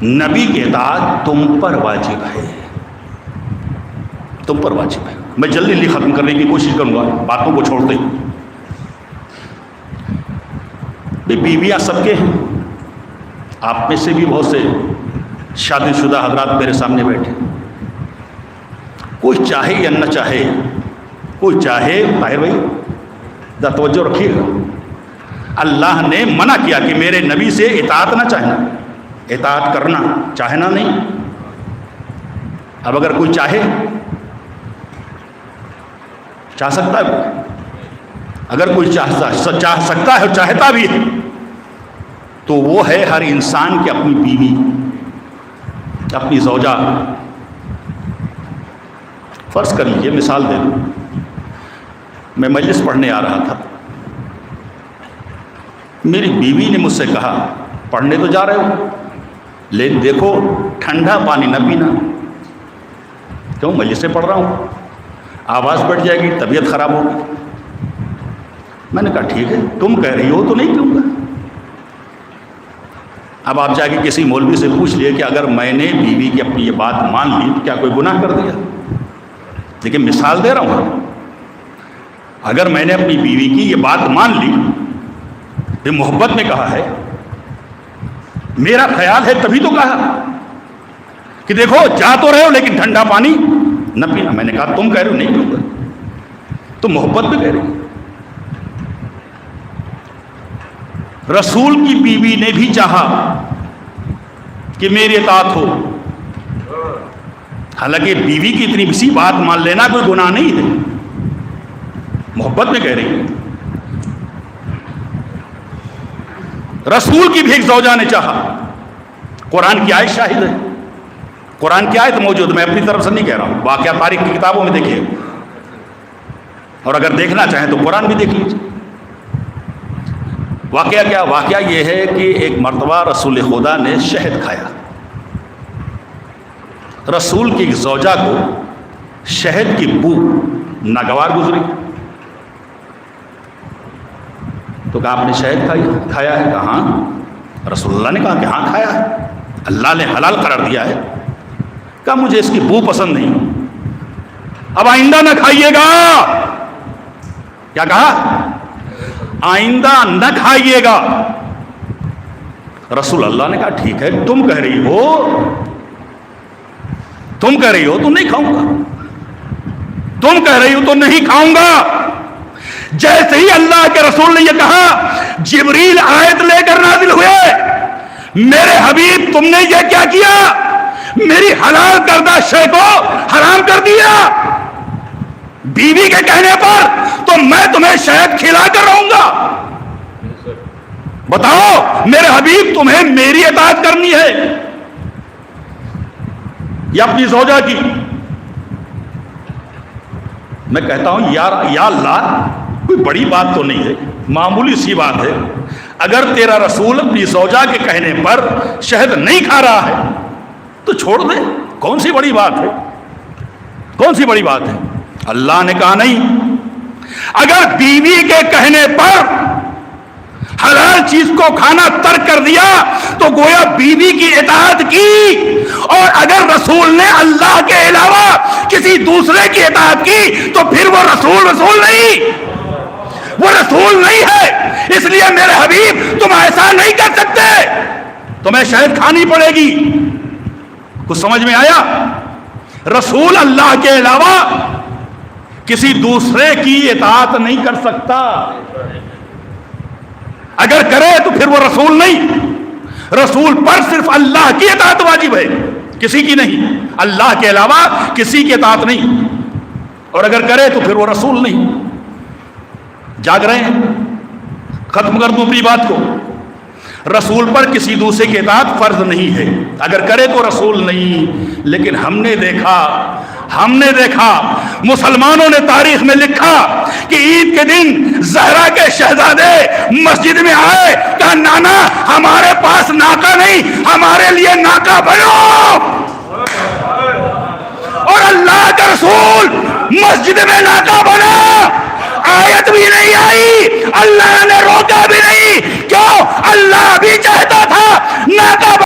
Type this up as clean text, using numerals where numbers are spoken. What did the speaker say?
نبی کی اطاعت تم پر واجب ہے، تم پر واجب ہے۔ میں جلدی جلدی ختم کرنے کی کوشش کروں گا، باتوں کو چھوڑتے ہی۔ بیویاں سب کے ہیں، آپ میں سے بھی بہت سے شادی شدہ حضرات میرے سامنے بیٹھے، کوئی چاہے یا نہ چاہے، کوئی چاہے، طاہر بھائی ذرا توجہ رکھیے گا، اللہ نے منع کیا کہ میرے نبی سے اطاعت نہ چاہنا، اطاعت کرنا چاہنا نہیں۔ اب اگر کوئی چاہے، چاہ سکتا ہے کوئی، اگر کوئی چاہ سکتا ہے اور چاہتا بھی ہے تو وہ ہے ہر انسان کی اپنی بیوی، اپنی زوجہ۔ فرض کر لیجیے، مثال دے دوں، میں مجلس پڑھنے آ رہا تھا، میری بیوی نے مجھ سے کہا پڑھنے تو جا رہے ہو لیکن دیکھو ٹھنڈا پانی نہ پینا۔ کیوں؟ مجلس سے پڑھ رہا ہوں، آواز بڑھ جائے گی، طبیعت خراب ہوگی۔ میں نے کہا ٹھیک ہے، تم کہہ رہی ہو تو نہیں پیوں گا۔ اب آپ جا کے کسی مولوی سے پوچھ لیے کہ اگر میں نے بیوی کی اپنی یہ بات مان لی تو کیا کوئی گناہ کر دیا؟ لیکن مثال دے رہا ہوں، اگر میں نے اپنی بیوی کی یہ بات مان لی، یہ محبت میں کہا ہے، میرا خیال ہے تبھی تو کہا کہ دیکھو جا تو رہے ہو لیکن ٹھنڈا پانی نہ پینا۔ میں نے کہا تم کہہ رہے ہو نہیں پیوں گا، تو محبت میں کہہ رہی ہو۔ رسول کی بیوی نے بھی چاہا کہ میری اطاعت ہو، حالانکہ بیوی کی اتنی سی بات مان لینا کوئی گناہ نہیں ہے، محبت میں کہہ رہی ہے۔ رسول کی بھی ایک زوجہ نے چاہا، قرآن کی آیت شاہد ہے، قرآن کی آیت موجود، میں اپنی طرف سے نہیں کہہ رہا ہوں، واقعہ تاریخ کی کتابوں میں دیکھیے، اور اگر دیکھنا چاہیں تو قرآن بھی دیکھ لیجیے۔ واقعہ کیا؟ واقعہ یہ ہے کہ ایک مرتبہ رسول خدا نے شہد کھایا، رسول کی ایک زوجہ کو شہد کی بو ناگوار گزری، تو کہا آپ نے شہد کھایا ہے؟ کہا ہاں۔ رسول اللہ نے کہا کہ ہاں کھایا ہے، اللہ نے حلال قرار دیا ہے۔ کہا مجھے اس کی بو پسند نہیں، اب آئندہ نہ کھائیے گا۔ کیا کہا؟ آئندہ نہ کھائیے گا۔ رسول اللہ نے کہا ٹھیک ہے، تم کہہ رہی ہو تو نہیں کھاؤں گا، تم کہہ رہی ہو تو نہیں کھاؤں گا۔ جیسے ہی اللہ کے رسول نے یہ کہا، جبریل آیت لے کر نازل ہوئے، میرے حبیب تم نے یہ کیا کیا؟ میری حلال کردہ شے کو حرام کر دیا۔ بیوی کے کہنے پر تو میں تمہیں شہد کھلا کر رہوں گا۔ بتاؤ میرے حبیب تمہیں میری اطاعت کرنی ہے یا اپنی زوجہ کی؟ میں کہتا ہوں یا اللہ، کوئی بڑی بات تو نہیں ہے، معمولی سی بات ہے، اگر تیرا رسول اپنی زوجہ کے کہنے پر شہد نہیں کھا رہا ہے تو چھوڑ دے، کون سی بڑی بات ہے، کون سی بڑی بات ہے؟ اللہ نے کہا نہیں، اگر بیوی کے کہنے پر حلال چیز کو کھانا ترک کر دیا تو گویا بیوی کی اطاعت کی، اور اگر رسول نے اللہ کے علاوہ کسی دوسرے کی اطاعت کی تو پھر وہ رسول نہیں، وہ رسول نہیں ہے۔ اس لیے میرے حبیب تم ایسا نہیں کر سکتے، تمہیں شہد کھانی پڑے گی۔ کچھ سمجھ میں آیا؟ رسول اللہ کے علاوہ کسی دوسرے کی اطاعت نہیں کر سکتا، اگر کرے تو پھر وہ رسول نہیں۔ رسول پر صرف اللہ کی اطاعت واجب ہے، کسی کی نہیں، اللہ کے علاوہ کسی کی اطاعت نہیں، اور اگر کرے تو پھر وہ رسول نہیں۔ جاگ رہے ہیں؟ ختم کر دوں اپنی بات کو، رسول پر کسی دوسرے کی اطاعت فرض نہیں ہے، اگر کرے تو رسول نہیں۔ لیکن ہم نے دیکھا مسلمانوں نے تاریخ میں لکھا کہ عید کے دن زہرا کے شہزادے مسجد میں آئے، کہا نانا ہمارے پاس ناکا نہیں، ہمارے لیے ناکا بنو، اور اللہ کا رسول مسجد میں ناکا بنا، آیت بھی نہیں آئی، اللہ نے روکا بھی نہیں، کیوں؟ اللہ بھی چاہتا تھا ناکا